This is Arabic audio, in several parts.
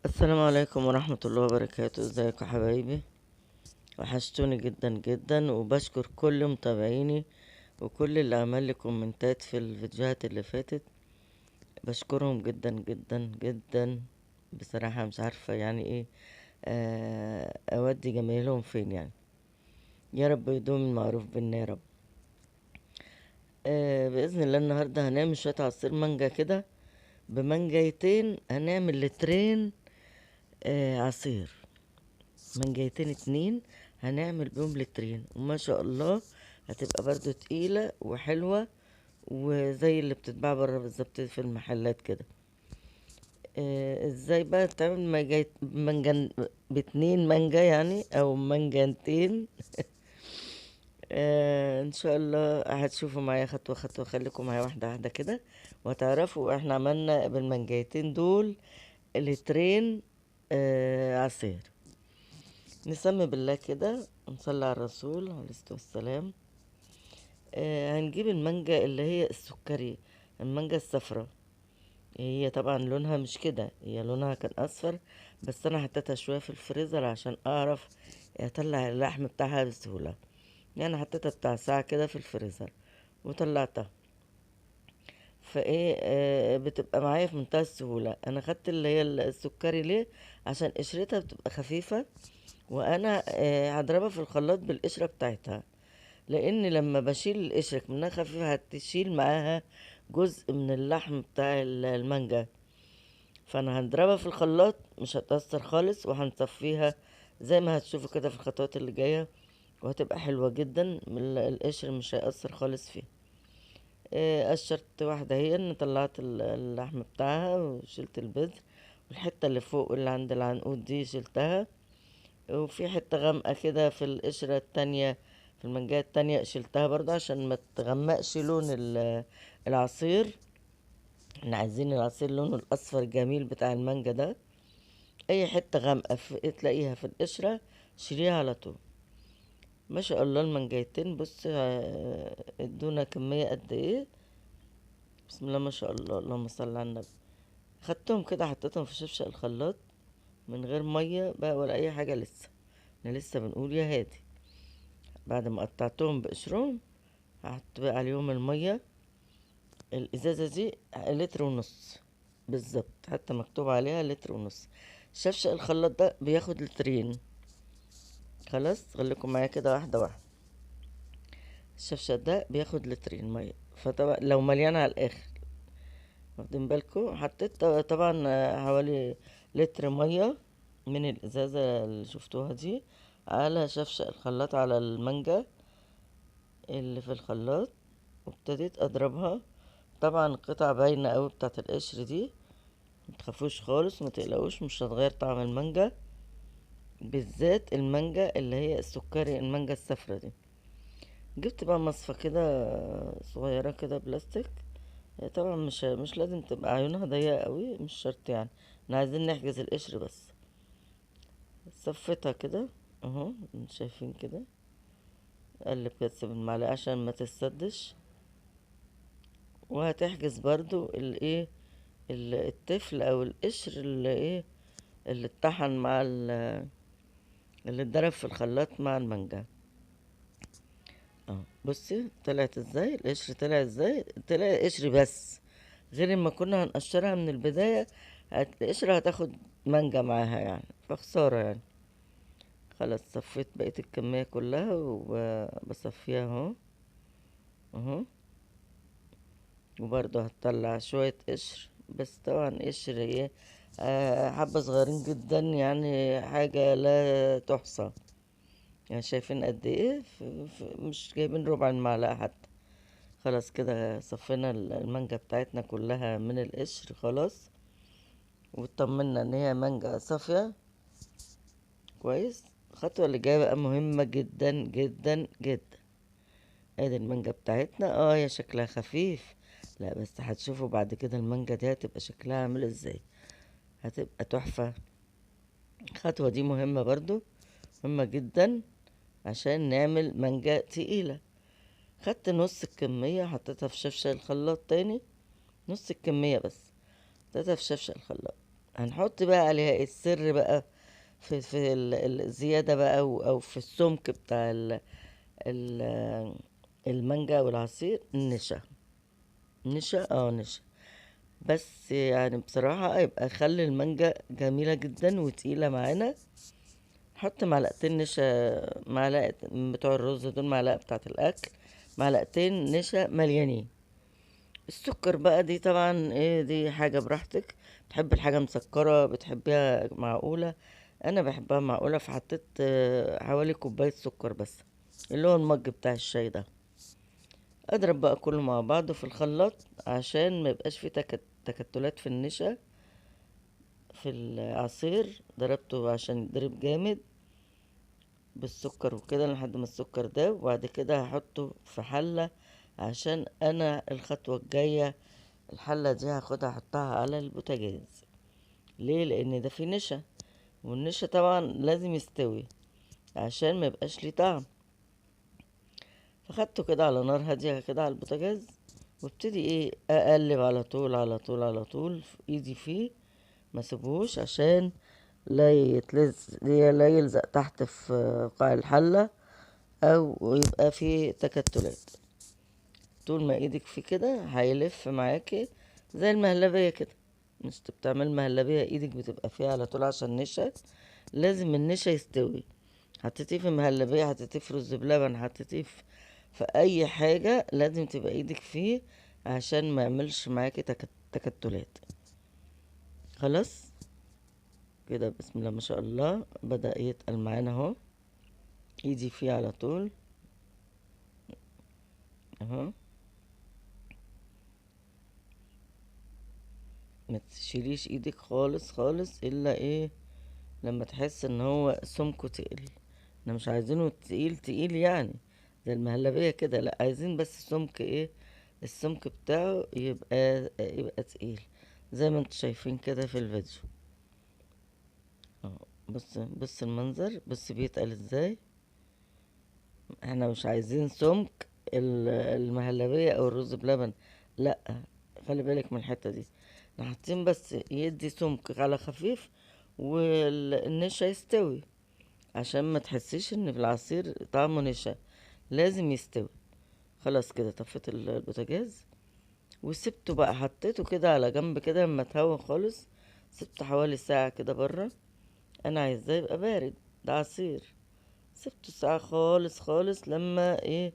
السلام عليكم ورحمة الله وبركاته. ازيكم يا حبايبي؟ وحشتوني جدا جدا، وبشكر كل متابعيني وكل اللي عمل لي كومنتات في الفيديوهات اللي فاتت. بشكرهم جدا جدا جدا. بصراحة مش عارفة يعني ايه اودي جمايلهم فين يعني. يا رب يدوم المعروف بينا يا رب. بإذن الله النهاردة هنعمل شوية عصير مانجا كده بمانجايتين. هنعمل لترين عصير منجايتين اتنين، هنعمل بيهم لترين، وما شاء الله هتبقى برضو تقيلة وحلوة وزي اللي بتتباع برا بالظبط في المحلات كده. ازاي بقى تعمل منجان باتنين مانجا يعني او منجانتين؟ ان شاء الله هتشوفوا معايا خطوة خطوة، خليكم معايا واحدة واحدة كده وهتعرفوا احنا عملنا بالمنجايتين دول لترين عصير. نسمي بالله كده ونصلي على الرسول عليه الصلاة والسلام. هنجيب المانجا اللي هي السكري، المانجا الصفرا. هي طبعا لونها مش كده، هي لونها كان اصفر، بس انا حطيتها شوية في الفريزر عشان اعرف اطلع اللحم بتاعها بسهولة. يعني حطيتها بتاع ساعة كده في الفريزر وطلعتها. فايه بتبقى معايا في منتهى السهولة. انا خدت اللي هي السكري ليه؟ عشان قشرتها بتبقى خفيفة، وانا هضربها في الخلاط بالقشرة بتاعتها، لان لما بشيل القشرة منها خفيفة هتشيل معاها جزء من اللحم بتاع المانجا. فانا هنضربها في الخلاط مش هتأثر خالص، وهنصفيها زي ما هتشوفوا كده في الخطوات اللي جاية، وهتبقى حلوة جدا. القشر مش هيأثر خالص فيها. قشرت واحدة هي ان طلعت اللحم بتاعها وشلت البذر، والحتة اللي فوق اللي عند العنقود دي شلتها، وفي حتة غامقة كده في القشرة التانية في المانجاية التانية شلتها برضه عشان ما تغمقش لون العصير. احنا عايزين العصير لونه الأصفر الجميل بتاع المانجا ده. أي حتة غامقة تلاقيها في القشرة شيليها على طول. ما شاء الله المانجايتين بص ادونا كمية قد ايه. بسم الله ما شاء الله، اللهم صل على النبي. خدتهم كده حطيتهم في شفشق الخلاط من غير مية بقى ولا أي حاجة لسه. احنا لسه بنقول يا هادي. بعد ما قطعتهم بقشرهم هحط بقى عليهم المية. الازازة دي لتر ونص بالظبط، حتى مكتوب عليها لتر ونص. شفشق الخلاط ده بياخد لترين. خلاص خليكم معايا كده واحدة واحدة. الشفشق ده بياخد لترين مية، فطبعا لو مليان على الاخر واخدين بالكم. حطيت طبعا حوالي لتر مية من الازازة اللي شفتوها دي على شفشق الخلاط على المانجا اللي في الخلاط، وابتديت اضربها. طبعا القطع باينة قوي بتاعت القشر دي، متخافوش خالص ما تقلقوش، مش هتغير طعم المانجا، بالذات المانجا اللي هي السكري، المانجا الصفرا دي. جبت بقى مصفى كده صغيرة كده بلاستيك. هي طبعا مش لازم تبقى عيونها ضيقة قوي، مش شرط يعني، احنا عايزين نحجز القشر بس. صفيتها كده اهو شايفين كده. قلب بس بالمعلقة عشان ما تتسدش. وهتحجز برضو الايه التفل او القشر اللي ايه اللي اتطحن مع اللي اتضرب في الخلاط مع المانجا. اه بصي طلعت ازاي القشر، طلع ازاي، طلع قشر بس، غير ما كنا هنقشرها من البداية القشرة هتاخد مانجا معاها يعني، فخسارة يعني. خلاص صفيت بقية الكمية كلها وبصفيها اهو اهو. وبرضه هتطلع شوية قشر، بس طبعا قشر ايه حبة صغيرين جدا يعني، حاجة لا تحصى. يعني شايفين قد ايه مش جايبين ربع المعلقة حتى. خلاص كده صفينا المانجا بتاعتنا كلها من القشر خلاص، وطمنا ان هي مانجا صافية كويس. الخطوة اللي جاية بقى مهمة جدا جدا جدا. ادي المانجا بتاعتنا هي شكلها خفيف، لا بس هتشوفوا بعد كده المانجا دي هتبقى شكلها عامل ازاي، هتبقى تحفة. الخطوة دي مهمة برضو، مهمة جدا عشان نعمل مانجا تقيلة. خدت نص الكمية حطيتها في شفشة الخلاط تاني، نص الكمية بس حطيتها في شفشة الخلاط. هنحط بقى عليها إيه السر بقى في الزيادة بقى او في السمك بتاع ال المانجا والعصير. نشا. بس يعني بصراحة يبقى خلي المانجا جميلة جدا وتقيلة معانا. حط معلقتين نشا، معلقة بتوع الرز دول، معلقة بتاعة الأكل، معلقتين نشا مليانين. السكر بقى دي طبعا ايه، دي حاجة براحتك. بتحب الحاجة مسكرة، بتحبيها معقولة. انا بحبها معقولة، فحطيت حوالي كوباية سكر بس، اللي هو المج بتاع الشاي ده. اضرب بقى كله مع بعضه في الخلاط عشان ما يبقاش فيه تكتلات في النشا. في العصير ضربته عشان يضرب جامد بالسكر وكده لحد ما السكر ده. وبعد كده هحطه في حلة، عشان انا الخطوة الجاية الحلة دي هاخدها احطها على البوتاجاز. ليه؟ لان ده فيه نشا، والنشا طبعا لازم يستوي عشان ما يبقاش ليه طعم. فخدته كده على نار هادية كده على البوتاجاز، وابتدي ايه اقلب على طول على طول على طول في ايدي فيه، ما سيبهوش عشان لا يلزق تحت في قاع الحلة، او يبقى فيه تكتلات. طول ما ايدك فيه كده هيلف معاكي زي المهلبية كده. مش بتعمل مهلبية ايدك بتبقى فيها على طول عشان نشا. لازم النشا يستوي. حطيتيه في مهلبية، حطيتيه في رز بلبن، حطيتيه في اي حاجة، لازم تبقى ايدك فيه عشان ما يعملش معاكي تكتلات. خلاص كده، بسم الله ما شاء الله، بدأ يتقل معانا اهو. ايدي فيه على طول اهو. ما تشيليش ايدك خالص خالص الا ايه لما تحس ان هو سمكه تقل. احنا مش عايزينه تقيل تقيل يعني زي المهلبية كده، لا، عايزين بس سمك ايه، السمك بتاعه يبقى تقيل زي ما انتوا شايفين كده في الفيديو اهو. بص المنظر، بص بيتقل ازاي. احنا مش عايزين سمك المهلبية او الرز بلبن، لا، خلي بالك من الحتة دي. احنا حاطين بس يدي سمك على خفيف والنشا يستوي، عشان ما تحسيش ان في العصير طعمه نشا، لازم يستوي. خلاص كده طفيت البوتاجاز وسبته بقى، حطيته كده على جنب كده لما اتهوى خالص. سبته حوالي ساعة كده بره، انا عايزاه يبقى بارد، ده عصير. سبته ساعة خالص خالص، لما ايه،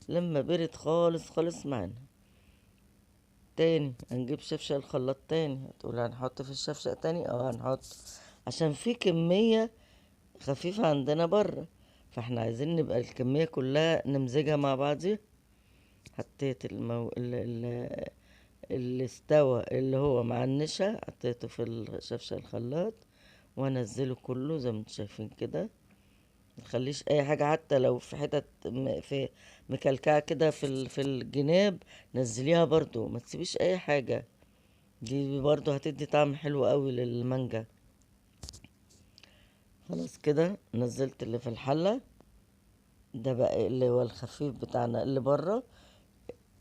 لما برد خالص خالص معانا. تاني هنجيب شفشة الخلاط تاني. هتقول هنحط في الشفشة تاني؟ اه هنحط، عشان في كمية خفيفة عندنا بره، فاحنا عايزين نبقى الكمية كلها نمزجها مع بعضي. حطيت اللي استوى اللي هو مع النشا، حطيته في الشفشة الخلاط وانزله كله زي ما انتم شايفين كده. متخليش اي حاجة، حتى لو في حتت في مكلكعة كده في الجناب، نزليها برضو، ما تسيبيش اي حاجة. دي برضو هتدي طعم حلو قوي للمانجا. خلاص كده نزلت اللي في الحلة، ده بقى اللي هو الخفيف بتاعنا اللي بره.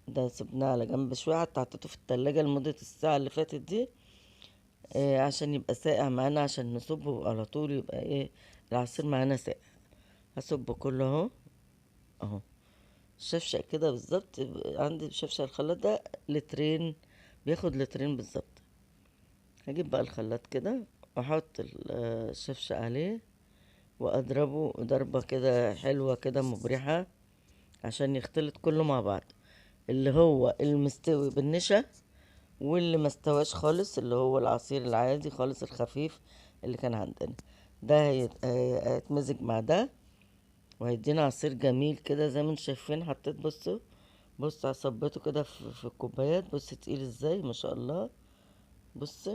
ده سيبناه على جنب شوية، حتى حطيته في التلاجة لمدة الساعة اللي فاتت دي، عشان يبقى ساقع معانا، عشان نصبه على طول يبقى ايه العصير معانا ساقع. هصبه كله اهو اهو. شفشق كده بالظبط. عندي شفشق الخلاط ده لترين، بياخد لترين بالظبط. هجيب بقى الخلاط كده واحط الشفشق عليه، واضربه ضربة كده حلوة كده مبرحة، عشان يختلط كله مع بعض. اللي هو المستوي بالنشا، واللي ما استواش خالص اللي هو العصير العادي خالص الخفيف اللي كان عندنا. ده هيتمزج مع ده، وهيدينا عصير جميل كده زي ما انتم شايفين. حطيت، بص صبيته كده في الكوبايات، بص تقيل ازاي ما شاء الله. بص،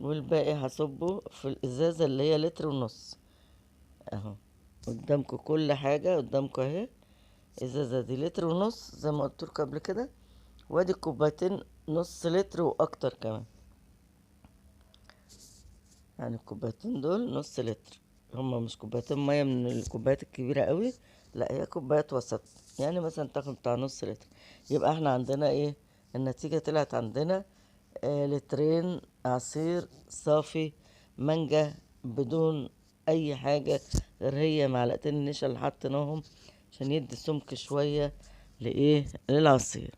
والباقي هصبه في الازازة اللي هي لتر ونص اهو. قدامكم كل حاجة قدامكم اهي. ازازة دي لتر ونص زي ما قلت لكم قبل كده، وادي كوبايتين نص لتر واكتر كمان. يعني الكوبايتين دول نص لتر، هما مش كوبايتين مية من الكوبايات الكبيرة قوي، لا هي كوبايات وسط. يعني مثلا تاخد بتاع نص لتر. يبقى احنا عندنا ايه، النتيجة طلعت عندنا لترين عصير صافي مانجا بدون اي حاجة غير هي معلقتين النشا اللي حطيناهم عشان يدي سمك شوية لايه للعصير.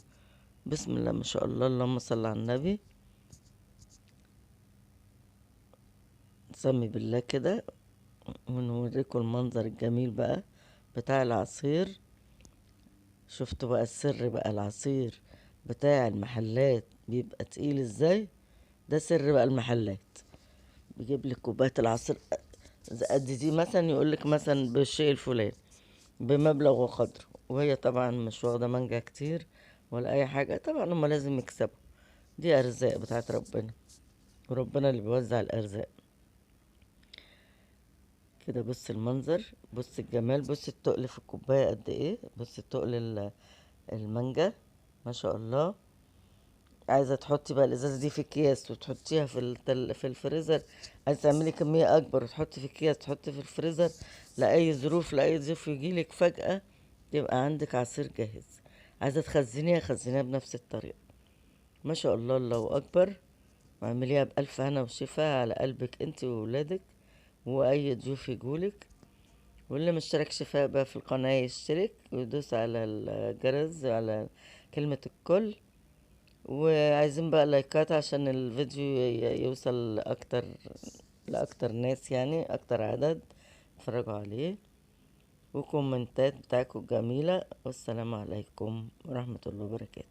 بسم الله ما شاء الله، اللهم صل على النبي. نسمي بالله كده ونوريكم المنظر الجميل بقى بتاع العصير. شفتوا بقى السر بقى العصير بتاع المحلات بيبقى تقيل ازاي؟ ده سر بقى المحلات. بيجيب لك كوبايه العصير قد دي مثلا، يقول لك مثلا بالشيء الفلاني بمبلغ وقدره، وهي طبعا مش واخده مانجا كتير ولا اي حاجه. طبعا هما لازم يكسبوا، دي ارزاق بتاعت ربنا، وربنا اللي بيوزع الارزاق. كده بص المنظر، بص الجمال، بص التقل في الكوبايه قد ايه، بص التقل المانجا ما شاء الله. عايزه تحطي بقى الازازه دي في اكياس وتحطيها في الفريزر، عايزه تعملي كميه اكبر وتحطي في اكياس تحطي في الفريزر لاي ظروف، لاي ضيف يجيلك فجاه يبقى عندك عصير جاهز. عايزه تخزنيها خزنيها بنفس الطريقه. ما شاء الله الله اكبر. واعمليها بألف هنا وشفا على قلبك انت وولادك واي ضيوف يجولك. واللي مشتركش فيها بقى في القناه يشترك ويدوس على الجرس على كلمه الكل. وعايزين بقى لايكات عشان الفيديو يوصل لأكتر ناس، يعني أكتر عدد يتفرجوا عليه، وكومنتات بتاعكم جميلة. والسلام عليكم ورحمة الله وبركاته.